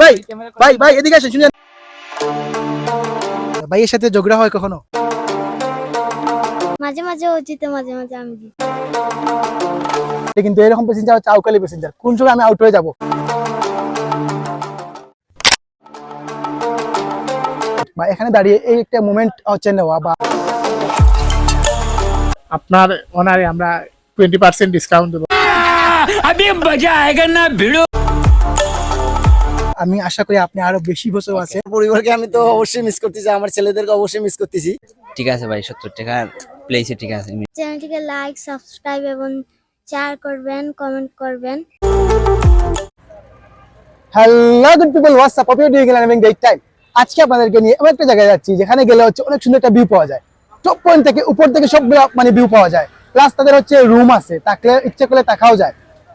ভাই ভাই ভাই এদিকে আসেন শুনেন। ভাইয়ের সাথে ঝগড়া হয় কখনো? মাঝে মাঝে ও জিতে, মাঝে মাঝে আমি জিতি। কিন্তু এরকম প্যাসেঞ্জার হচ্ছে আউকালি প্যাসেঞ্জার, কোন সময় আমি আউট হয়ে যাব। বা এখানে দাঁড়িয়ে এই একটা মোমেন্ট হচ্ছে নেওয়া বা আপনার অনারে আমরা 20% ডিসকাউন্ট দেবো। আমি আশা করি আপনি আরো বেশি বছর আছে। পরিবারকে আমি তো অবশ্যই মিস করতেছি, আমার ছেলেদেরকে অবশ্যই মিস করতেছি। ঠিক আছে ভাই, 70 টাকা প্লেসে ঠিক আছে। চ্যানেলটিকে লাইক, সাবস্ক্রাইব এবং শেয়ার করবেন, কমেন্ট করবেন। Hello good people, what's up, hope you doing and having great time. আজকে আপনাদেরকে নিয়ে এমন একটা জায়গায় যাচ্ছি যেখানে গেলে হচ্ছে অনেক সুন্দর একটা ভিউ পাওয়া যায়। টপ পয়েন্ট থেকে উপর থেকে সবগুলো মানে ভিউ পাওয়া যায়। প্লাস তাদের হচ্ছে রুম আছে, তাকলে ইচ্ছে করলে তাকাও যায়।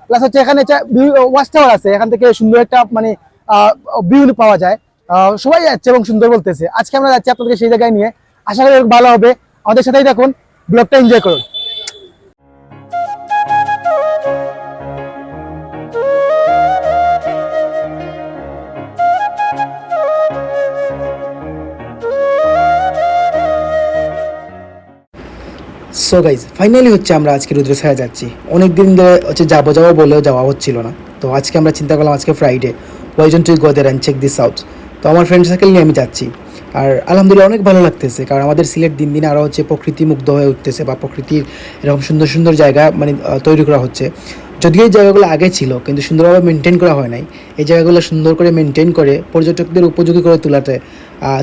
প্লাস হচ্ছে এখানে ওয়াচ টাওয়ার আছে, এখান থেকে সুন্দর একটা মানে ভিউ পাওয়া যায়। সবাই যাচ্ছে এবং সুন্দর বলতেছে। আজকে আমরা যাচ্ছি আপনাদেরকে সেই জায়গায় নিয়ে, আশা করি ভালো হবে। আমাদের সাথেই থাকুন, ব্লগটা এনজয় করুন। সো গাইজ ফাইনালি হচ্ছে আমরা আজকে রুদ্রছায়া যাচ্ছি। অনেক দিন ধরে হচ্ছে যাবো যাবো বলেও যাওয়া হচ্ছিল না। তো আজকে আমরা চিন্তা করলাম আজকে Friday, why don't we go there and check this out. তো আমার ফ্রেন্ড সার্কেল নিয়ে আমি যাচ্ছি। আর আলহামদুলিল্লাহ অনেক ভালো লাগতেছে, কারণ আমাদের সিলেট দিন দিন আরও হচ্ছে প্রকৃতি মুগ্ধ হয়ে উঠতেছে বা প্রকৃতির এরকম সুন্দর সুন্দর জায়গা মানে তৈরি করা হচ্ছে। যদিও এই জায়গাগুলো আগে ছিল কিন্তু সুন্দরভাবে মেনটেন করা হয় নাই। এই জায়গাগুলো সুন্দর করে মেনটেন করে পর্যটকদের উপযোগী করে তোলাতে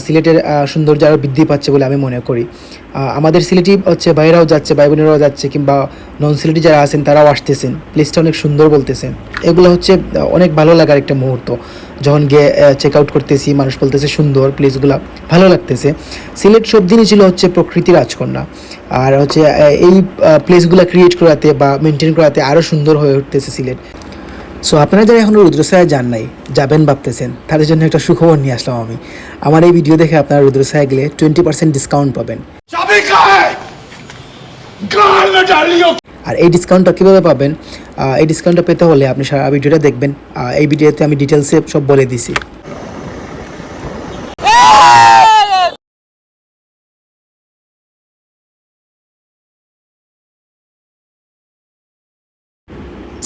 সিলেটের সৌন্দর্য আরও বৃদ্ধি পাচ্ছে বলে আমি মনে করি। আমাদের সিলেটি হচ্ছে বাইরেও যাচ্ছে, ভাই বোনেরাও যাচ্ছে, কিংবা নন সিলেটি যারা আছেন তারাও আসতেছেন, প্লেসটা অনেক সুন্দর বলতেছেন। এগুলো হচ্ছে অনেক ভালো লাগার একটা মুহূর্ত। যখন গিয়ে চেক আউট করতেছি, মানুষ বলতেছে সুন্দর, প্লেসগুলো ভালো লাগতেছে। সিলেট সব দিনই ছিল হচ্ছে প্রকৃতির রাজকন্যা। আর হচ্ছে এই প্লেসগুলো ক্রিয়েট করাতে বা মেনটেন করাতে আরও সুন্দর হয়ে উঠতেছে সিলেট। সো আপনারা যারা এখনও রুদ্রছায়া যান নাই, যাবেন ভাবতেছেন, তাদের জন্য একটা সুখবর নিয়ে আসলাম আমি। আমার এই ভিডিও দেখে আপনারা রুদ্রছায়া গেলে 20% ডিসকাউন্ট পাবেন। আর এই ডিসকাউন্টটা কীভাবে পাবেন? এই ডিসকাউন্টটা পেতে হলে আপনি সারা ভিডিওটা দেখবেন। এই ভিডিওতে আমি ডিটেলসে সব বলে দিছি।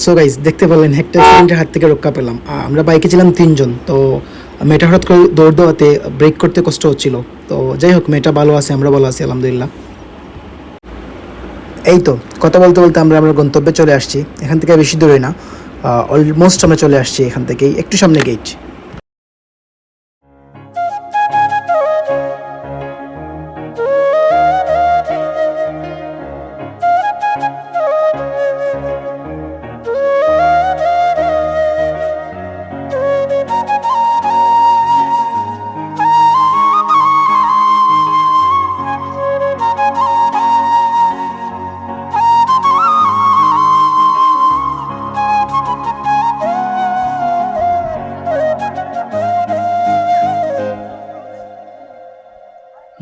সো গাইজ দেখতে পেলেন একটা অ্যাক্সিডেন্টের হাত থেকে রক্ষা পেলাম। আমরা বাইকে ছিলাম 3 জন। তো মেয়েটা হঠাৎ করে দৌড় দেওয়াতে ব্রেক করতে কষ্ট হচ্ছিল। তো যাই হোক, মেয়েটা ভালো আছে, আমরা ভালো আছি আলহামদুলিল্লাহ। এই তো কথা বলতে বলতে আমরা আমরা গন্তব্যে চলে আসছি। এখান থেকে বেশি দূরে না, অলমোস্ট আমরা চলে আসছি। এখান থেকেই একটু সামনে gate.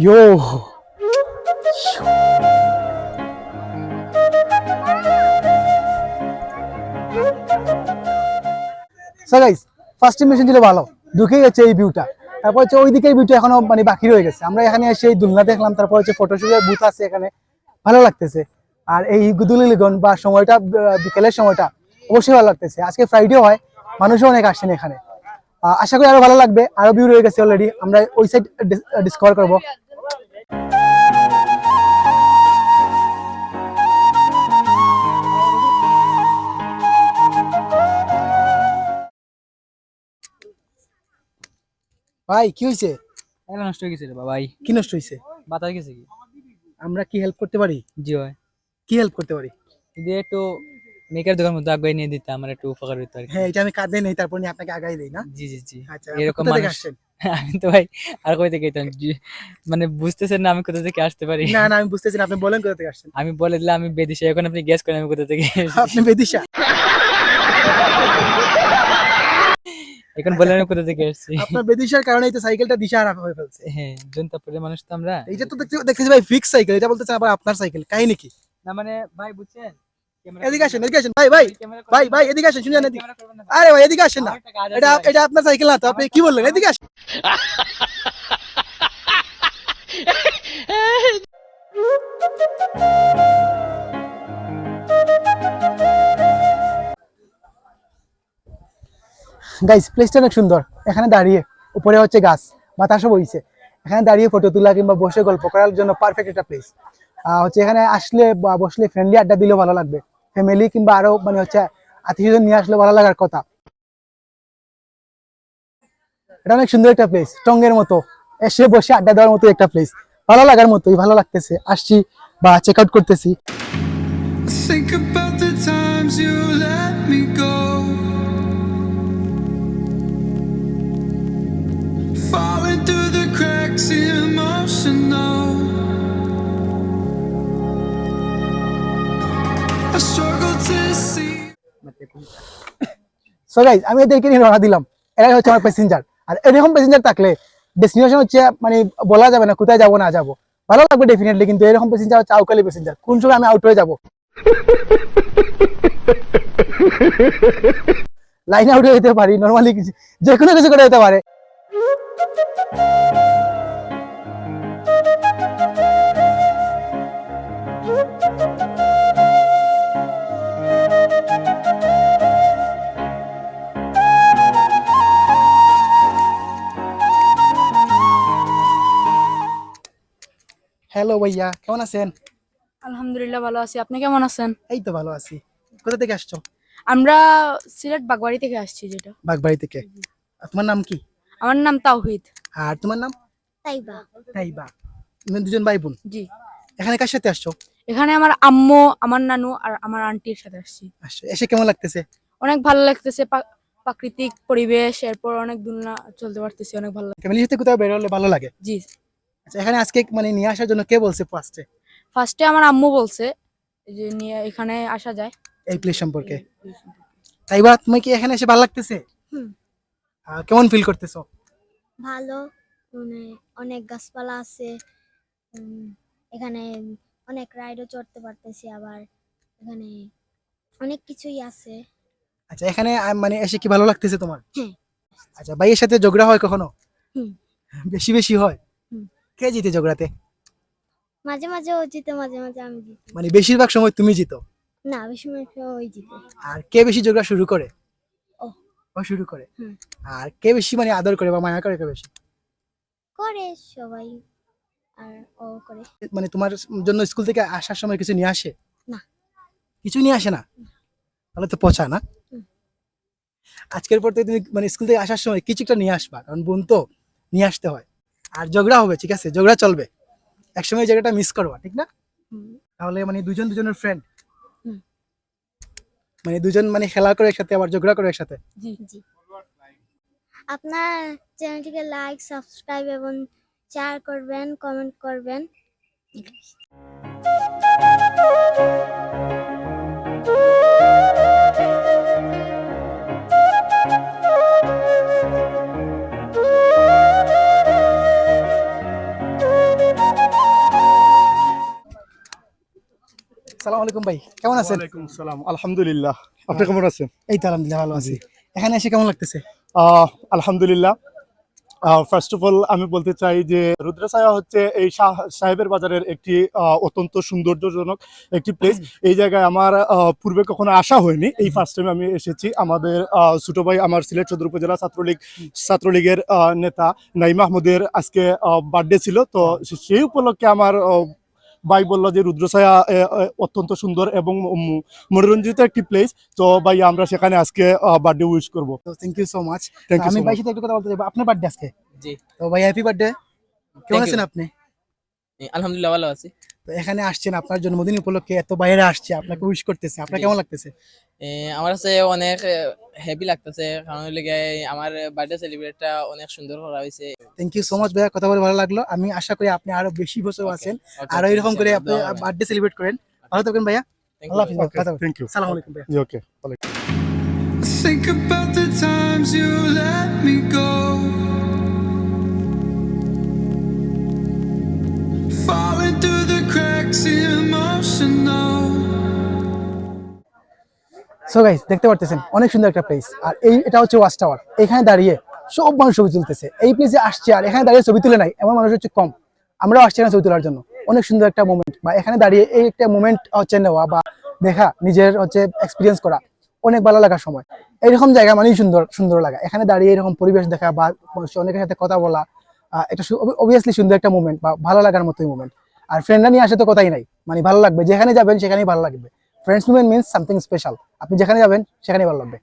Yo. So guys first impression ছিল ভালো, ঢুকেই গেছে এই ভিউটা। তারপর হচ্ছে ওইদিকে এই ভিউটা এখনো মানে বাকি রয়ে গেছে। আমরা এখানে এসে এই দুলনা দেখলাম, তারপর হচ্ছে ফটোশুটের বুথ আছে এখানে, ভালো লাগতেছে। আর এই গুদুলিগন বা সময়টা বিকেলের সময়টা অবশ্যই ভালো লাগতেছে। আজকে ফ্রাইডে হয়, মানুষও অনেক আসছেন এখানে। আশা করি আরো ভালো লাগবে। আরো ভিউ রয়ে গেছে অলরেডি, আমরা ওই সাইড ডিসকভার করবো। ভাই কি হয়েছে? নষ্ট হয়ে গেছে রে ভাই। কি নষ্ট হয়েছে? বাতাস গেছে কি? আমরা কি হেল্প করতে পারি? জি ভাই, কি হেল্প করতে পারি? যদি একটু মেকার দোকান মধ্যে আগে নিয়ে দিতে আমার একটু উপকার হতো আর কি। হ্যাঁ, এটা আমি কাঁদে নেই, তারপর নিয়ে আপনাকে আগাই দেই না? জি জি জি। আচ্ছা, এরকম কোথা থেকে মানুষ আসছেন? আমি তো ভাই আর কই থেকে যেতাম মানে বুঝতেছেন না আমি কোথা থেকে আসতে পারি? না না, আমি বুঝতেছি না, আপনি বলেন কোথা থেকে আসছেন। আমি বলে দিলে আমি বেদিশা, এখন আপনি গেস করেন আমি কোথা থেকে আপনি বেদিশা? এখন বলেন আমি কোথা থেকে আসছি। আপনার বেদিশার কারণেই তো সাইকেলটা দিশাহারা হয়ে ফেলছে। হ্যাঁ, জনতাপুরের মানুষ তো আমরা। এইটা তো দেখতেছি ভাই ফিক্স সাইকেল, এটা বলতেছেন আবার আপনার সাইকেল, কাহিনী কি? না মানে ভাই বুঝছেন, এদিকে আসেন ভাই ভাই ভাই ভাই এদিকে আসেন, শুনুন এদিকে। আরে ভাই এদিকে আসেন না, এটা এটা আপনার সাইকেল না তো, আপনি কি বললেন? এদিকে আসেন। গাইস, প্লেসটা অনেক সুন্দর। এখানে দাঁড়িয়ে, উপরে হচ্ছে গাছ, বাতাসও বইছে, এখানে দাঁড়িয়ে ফটো তোলা কিংবা বসে গল্প করার জন্য পারফেক্ট একটা প্লেস। হচ্ছে এখানে আসলে বা বসলে ফ্রেন্ডলি আড্ডা দিলেও ভালো লাগবে, ফ্যামিলি কিংবা আরো মানে হচ্ছে আত্মীয়জন নিয়ে আসলে ভালো লাগার কথা। এটা অনেক সুন্দর একটা প্লেস, টঙ্গের মতো এসে বসে আড্ডা দেওয়ার মতো একটা প্লেস, ভালো লাগার মতোই, ভালো লাগতেছে। আসছি বা চেক আউট করতেছি। Think about the times you let me go, falling through the cracks, emotional. I struggle to see. So guys, আমি এদেরকে নিয়ে রওনা দিলাম। এরাই হচ্ছে আমার প্যাসেঞ্জার। আর এরকম প্যাসেঞ্জার থাকলে ডেস্টিনেশন হচ্ছে মানে বলা যাবে না কোথায় যাবো না যাবো, ভালো লাগবে ডেফিনেটলি। কিন্তু এরকম প্যাসেঞ্জার হচ্ছে আউকালি প্যাসেঞ্জার, কোন সময় আমি আউট হয়ে যাবো, লাইন আউট হয়ে যেতে পারি, নর্মালি যে কোনো কিছু করে যেতে পারে। হ্যালো ভাইয়া, কেমন আছেন? আলহামদুলিল্লাহ ভালো আছি। আপনি কেমন আছেন? এই তো ভালো আছি। কোথা থেকে আসছো? আমরা সিলেট বাগবাড়ি থেকে আসছি। যেটা বাগবাড়ি থেকে। আর তোমার নাম কি? আমার নাম তাওহিদ। আর তোমার নাম? তাইবা। তাইবা। তুমি দুজন ভাই বোন? জি। এখানে কার সাথে আসছো? এখানে আমার আম্মু, আমার নানু আর আমার আন্টির সাথে আসছি। এসে কেমন লাগতেছে? অনেক ভালো লাগতেছে, প্রাকৃতিক পরিবেশ, এরপর অনেক দুলনা চলতে পারতেছি, অনেক ভালো লাগে। ফ্যামিলির সাথে কোথাও বের হলে ভালো লাগে? জি। আচ্ছা, এখানে আজকে মানে নিয়ে আসার জন্য কে বলছে ফার্স্টে? ফার্স্টে আমার আম্মু বলছে যে নিয়ে এখানে আসা যায় এই প্লেস সম্পর্কে। তাইবা, তুমি কি এখানে এসে ভালো লাগতেছে? হুম। কেমন ফিল করতেছো? ভালো, মানে অনেক গাছপালা আছে, এখানে অনেক রাইডও চড়তে পারতেছি, আবার এখানে অনেক কিছুই আছে। আচ্ছা, এখানে মানে এসে কি ভালো লাগতেছে তোমার? হ্যাঁ। আচ্ছা, ভাইয়ের সাথে ঝগড়া হয় কখনো? হুম। বেশি বেশি হয়? হুম। কে জিতে ঝগড়াতে? মাঝে মাঝে ও জিতে, মাঝে মাঝে আমি জিতি। মানে বেশিরভাগ সময় তুমি জিতো? না, বেশি মাঝে ওই জিতে। আর কে বেশি ঝগড়া শুরু করে? ও। ও শুরু করে। হুম। আর কে বেশি মানে আদর করে বা মায়া করে কে বেশি? করে সবাই, আর ও করে। মানে তোমার জন্য স্কুল থেকে আসার সময় কিছু নিয়ে আসে? না। কিছু নিয়ে আসে না? তাহলে তো পচা না। হুম। আজকের পর থেকে তুমি মানে স্কুল থেকে আসার সময় কিছু একটা নিয়ে আসবা, কারণ বোন তো নিয়ে আসতে হয়। আর ঝগড়া হবে, ঠিক আছে, ঝগড়া চলবে, একসময় এই জায়গাটা মিস করবা, ঠিক না? হুম। তাহলে মানে দুজন দুজনের ফ্রেন্ড, হুম। মানে দুজন মানে খেলা করে একসাথে আবার ঝগড়া করে একসাথে। জি। জি। আপনার চ্যানেলটিকে লাইক, সাবস্ক্রাইব এবং শেয়ার করবেন, কমেন্ট করবেন। আসসালামু আলাইকুম ভাই, কেমন আছেন? ওয়ালাইকুম সালাম, আলহামদুলিল্লাহ। আপনি কেমন আছেন? এই তো আলহামদুলিল্লাহ ভালো আছি। এখানে এসে কেমন লাগতেছে? আলহামদুলিল্লাহ। ফার্স্ট অফ অল আমি বলতে চাই যে রুদ্রছায়া হচ্ছে এই সাহেবের বাজারের একটি অত্যন্ত সৌন্দর্যজনক একটি প্লেস। এই জায়গায় আমার পূর্বে কখনো আসা হয়নি, এই ফার্স্ট টাইম আমি এসেছি। আমাদের ছোট ভাই, আমার সিলেট সদর উপজেলা ছাত্রলীগের নেতা নাইম আহমদের আজকে বার্থডে ছিল, তো সেই উপলক্ষে আমার ভাই বললো যে রুদ্রছায়া অত্যন্ত সুন্দর এবং মনোরঞ্জিত একটি প্লেস, তো ভাই আমরা সেখানে আজকে বার্থডে উইশ করবো। তো thank you so much. Thank you আমি so ভাই much. সাথে একটু কথা বলতে চাইবো। আপনার বার্থডে আজকে? জি। তো ভাই হ্যাপি বার্থডে। কেমন Thank you. আছেন আপনি? আলহামদুলিল্লাহ ভালো আছি। তো এখানে আসছেন আপনার জন্মদিন উপলক্ষে, এত বাইরে আসছে, আপনাকে উইশ করতেছে, আপনার জি। কেমন লাগতেছে? আমার কাছে অনেক হ্যাপি লাগতেছে, কারণ লেগে আমার বার্থডে সেলিব্রেটটা অনেক সুন্দর করা হয়েছে। থ্যাংক ইউ সো মাচ ভাইয়া, কথা বলে ভালো লাগলো। আমি আশা করি আপনি আরো বেশি বছর আছেন, আরো এরকম করে আপনি বার্থডে সেলিব্রেট করেন। ভালো থাকবেন ভাইয়া। আল্লাহ হাফিজ। Okay, কথা বলবেন। thank you. আসসালামু আলাইকুম ভাইয়া। Yeah, okay. Think about the times you let me go, falling through the cracks, emotional. So guys দেখতে পারতেছেন অনেক সুন্দর একটা প্লেস, আর এটা হচ্ছে ওয়াচ টাওয়ার। এখানে দাঁড়িয়ে সব মানুষ ছবি তুলতেছে। এই প্লেসে আসছে আর এখানে দাঁড়িয়ে ছবি তুলে নাই এমন মানুষ হচ্ছে কম। আমরাও আসছি এখানে ছবি তোলার জন্য। অনেক সুন্দর একটা মোমেন্ট, বা এখানে দাঁড়িয়ে এই একটা মোমেন্ট হচ্ছে নেওয়া বা দেখা, নিজের হচ্ছে এক্সপিরিয়েন্স করা অনেক ভালো লাগার সময়। এইরকম জায়গা মানেই সুন্দর সুন্দর লাগা। এখানে দাঁড়িয়ে এরকম পরিবেশ দেখা বা অনেকের সাথে কথা বলা, এটা অবভিয়াসলি সুন্দর একটা মোমেন্ট বা ভালো লাগার মতোই মোমেন্ট। আর ফ্রেন্ডরা নিয়ে আসে তো কথাই নাই, মানে ভালো লাগবে। যেখানে যাবেন সেখানেই ভালো লাগবে। Friends movement means something special. আপনি যেখানে যাবেন সেখানেই ভালো লাগবে।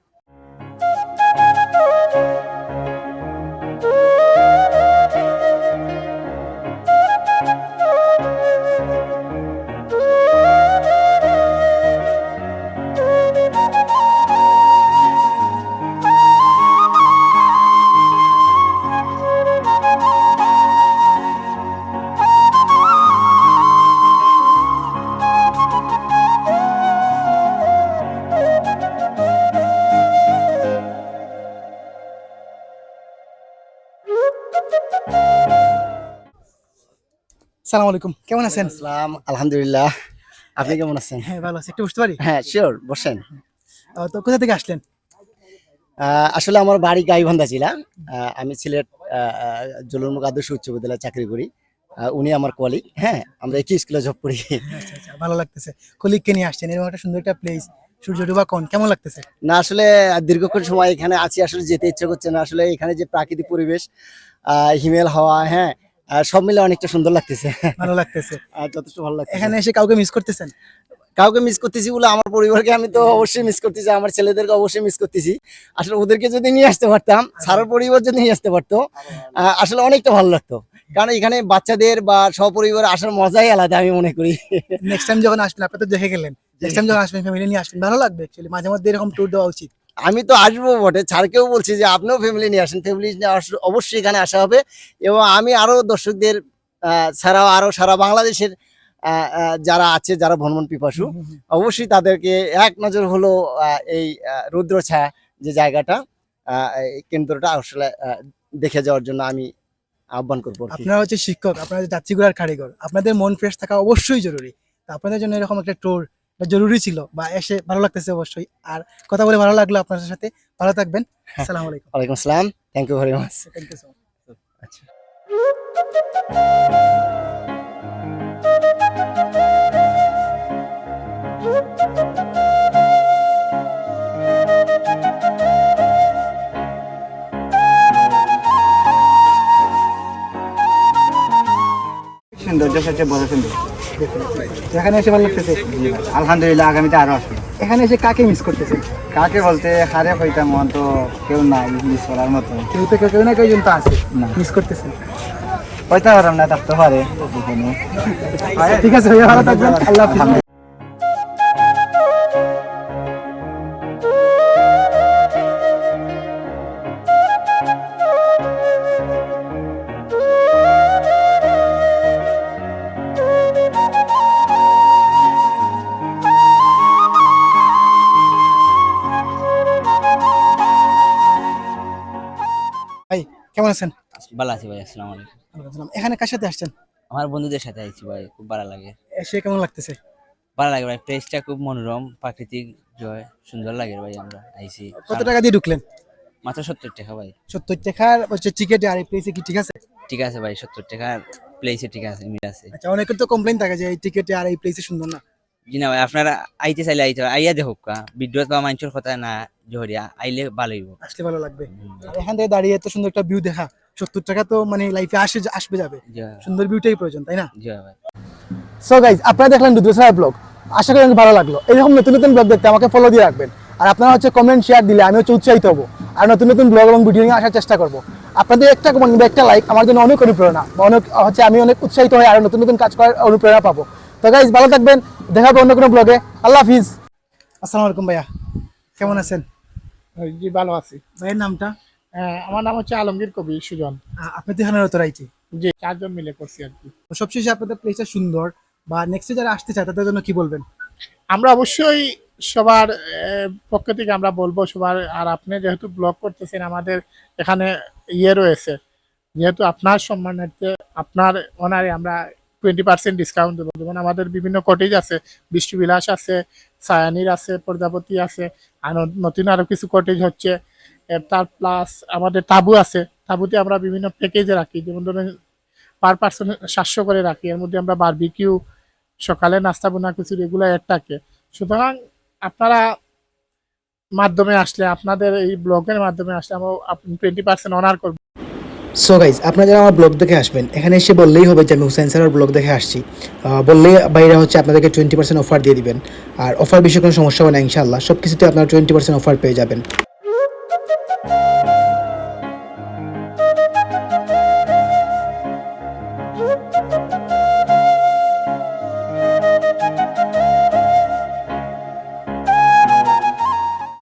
সালাম আলাইকুম, কেমন আছেন? আসসালাম, আলহামদুলিল্লাহ। আপনি কেমন আছেন? হ্যাঁ ভালো আছি। একটু বুঝতে পারি? হ্যাঁ, শিওর, বসেন। তো কোথা থেকে আসলেন? আসলে আমার বাড়ি গাইবান্ধা জেলা। আমি সিলেট জলুরমুখ আদর্শ উচ্চ বিদ্যালয়ে চাকরি করি। উনি আমার কলিগ। হ্যাঁ, আমরা একই স্কুলে জব করি। আচ্ছা আচ্ছা, ভালো লাগতেছে। কলিগকে নিয়ে আসছেন, এরকম একটা সুন্দর একটা প্লেস, সূর্য ডোবা কোন, কেমন লাগতেছে? না, আসলে দীর্ঘক্ষণ সময় এখানে আছি, আসলে যেতে ইচ্ছে করছে না। আসলে এখানে যে প্রাকৃতিক পরিবেশ, হিমেল হাওয়া, হ্যাঁ, সব মিলে অনেকটা সুন্দর লাগতেছে। ভালো লাগতেছে। যথেষ্ট ভালো লাগছে। এখানে এসে কাউকে মিস করতেছেন? কাউকে মিস করতেছি বলে আমার পরিবারকে আমি তো অবশ্যই মিস করতেছি, আমার ছেলেদেরকে অবশ্যই মিস করতেছি। আসলে ওদেরকে যদি নিয়ে আসতে পারতাম, সারার পরিবার যদি নিয়ে আসতে পারতো, আসলে অনেকটা ভালো লাগতো। কারণ এখানে বাচ্চাদের বা সপরিবার আসার মজাই আলাদা আমি মনে করি। নেক্সট টাইম যখন আসবেন, আপনি তো দেখে গেলেন, নেক্সট টাইম যখন আসবেন ফ্যামিলি নিয়ে আসবেন, ভালো লাগবে। অ্যাকচুয়ালি মাঝে মধ্যে এরকম ট্যুর দেওয়া উচিত। আমি তো আসবো বটে, স্যারকেও বলছি যে আপনিও ফ্যামিলি নিয়ে আসেন, ফ্যামিলি নিয়ে অবশ্যই এখানে আসা হবে। এবং আমি আরো দর্শকদের ছাড়াও আরো সারা বাংলাদেশের যারা আছে, যারা ভ্রমণ পিপাসু, অবশ্যই তাদেরকে এক নজর হলো এই রুদ্র ছায়া যে জায়গাটা, এই কেন্দ্রটা আসলে দেখে যাওয়ার জন্য আমি আহ্বান করবো আর কি। আপনারা হচ্ছে শিক্ষক, আপনারা যাত্রী ঘোড়ার কারিগর, আপনাদের মন ফ্রেশ থাকা অবশ্যই জরুরি। তো আপনাদের জন্য এরকম একটা ট্যুর জরুরি ছিল, বা এসে ভালো লাগতেছে অবশ্যই। আর কথা বলে ভালো লাগলো আপনাদের সাথে। ভালো থাকবেন। আসসালামু আলাইকুম। ওয়ালাইকুম আসসালাম, thank you very much. Thank you so much. আচ্ছা। সৌন্দর্য সবচেয়ে বড় সুন্দর। এখানে এসে ভালো লাগতেছে। আলহামদুলিল্লাহ, আগামীতে আরো আসবে। এখানে এসে কাকে মিস করতেছেন? কাকে বলতে হারে হইতাম, মন তো কেউ নাই মিস করার মতো। কেউ না কেউ তো আছে না। মিস করতেছেন। হইতে পারলাম না, থাকতে পারে এখানে। ঠিক আছে ভাইয়া, ভালো থাকবেন। আল্লাহ হাফিজ। ভাই কেমন আছেন? ভালো আছি ভাই, আসসালামু আলাইকুম। ওয়ালাইকুম আসসালাম। এখানে কার সাথে আসছেন? আমার বন্ধুদের সাথে আইছি ভাই, খুব ভালো লাগে। এসে কেমন লাগতেছে? ভালো লাগে ভাই, প্লেসটা খুব মনোরম, প্রাকৃতিক জয়, সুন্দর লাগে ভাই। আমরা আইছি কত টাকা দিয়ে ঢুকলেন? মাত্র 70 টাকা ভাই। 70 টাকার হচ্ছে টিকেটে, আর এই প্লেসে কি ঠিক আছে? ঠিক আছে ভাই, 70 টাকা প্লেসে ঠিক আছে, মিল আছে। আচ্ছা, অনেকের তো কমপ্লেইন থাকে যে এই টিকেটে আর এই প্লেসে সুন্দর না। জি না ভাই, আপনারা আইতে চাইলে আইতে আইয়া দেখুক কা, বিদ্যুৎ বা মানুষের কথা না জহরিয়া আইলে ভালো হইব। আসলে ভালো লাগবে। আর এখান থেকে দাঁড়িয়ে এত সুন্দর একটা ভিউ দেখা, 70 টাকা তো মানে লাইফে আসবে যাবে। জি ভাই, সুন্দর ভিউটাই প্রয়োজন, তাই না? জি ভাই। সো গাইজ, আপনারা দেখলেন রুদ্রসায়া ব্লগ। আশা করি ভালো লাগলো। এরকম নতুন নতুন ব্লগ দেখতে আমাকে ফলো দিয়ে রাখবেন। আর আপনারা হচ্ছে কমেন্ট শেয়ার দিলে আমি হচ্ছে উৎসাহিত হবো, আর নতুন নতুন ব্লগ এবং ভিডিও নিয়ে আসার চেষ্টা করবো। আপনাদের একটা কমেন্ট বা একটা লাইক আমার জন্য অনেক অনুপ্রেরণা, বা অনেক হচ্ছে আমি অনেক উৎসাহিত হয়ে আর নতুন নতুন কাজ করার অনুপ্রেরণা পাবো। তো গাইজ ভালো থাকবেন, দেখা হবে অন্য কোনো ব্লগে। আল্লাহ হাফিজ। আসসালামু আলাইকুম ভাইয়া, কেমন আছেন? জি, ভালো আছি। ভাইয়ের নামটা? আমার নাম হচ্ছে আলমগীর কবির সুজন। আপনি তো এখানে রাইটি। জি, 4 জন মিলে করছি আর কি। সবশেষে আপনাদের প্লেসটা সুন্দর, বা নেক্সটে যারা আসতে চায় তাদের জন্য কি বলবেন? আমরা অবশ্যই সবার পক্ষ থেকে আমরা বলবো সবার। আর আপনি যেহেতু ব্লগ করতেছেন, আমাদের এখানে রয়েছে, যেহেতু আপনার সম্মানার্থে আপনার অনারে আমরা 20% ডিসকাউন্ট দেবো। যেমন আমাদের বিভিন্ন কটেজ আছে, বৃষ্টিবিলাস আছে, সায়ানির আছে, প্রজাপতি আছে, আর নতুন আরো কিছু কটেজ হচ্ছে। তার প্লাস আমাদের তাবু আছে, তাবুতে আমরা বিভিন্ন প্যাকেজে রাখি, যেমন ধরুন পার পার্সন 700 করে রাখি। এর মধ্যে আমরা বারবিকিউ, সকালে নাস্তা বোনা কিছু এগুলো অ্যাড থাকে। সুতরাং আপনারা মাধ্যমে আসলে, আপনাদের এই ব্লগের মাধ্যমে আসলে আমরা 20% অনার করবো। সো গাইজ, আপনারা যারা আমার ব্লগ দেখে আসবেন, এখানে এসে বললেই হবে যে আমি হুসাইন স্যারের ব্লগ দেখে আসছি। বললেই বাইরে হচ্ছে আপনাদেরকে 20% অফার দিয়ে দিবেন। আর অফার বিষয়ে কোনো সমস্যা হবে না ইনশাআল্লাহ, সব কিছুতে আপনারা 20% অফার পেয়ে যাবেন।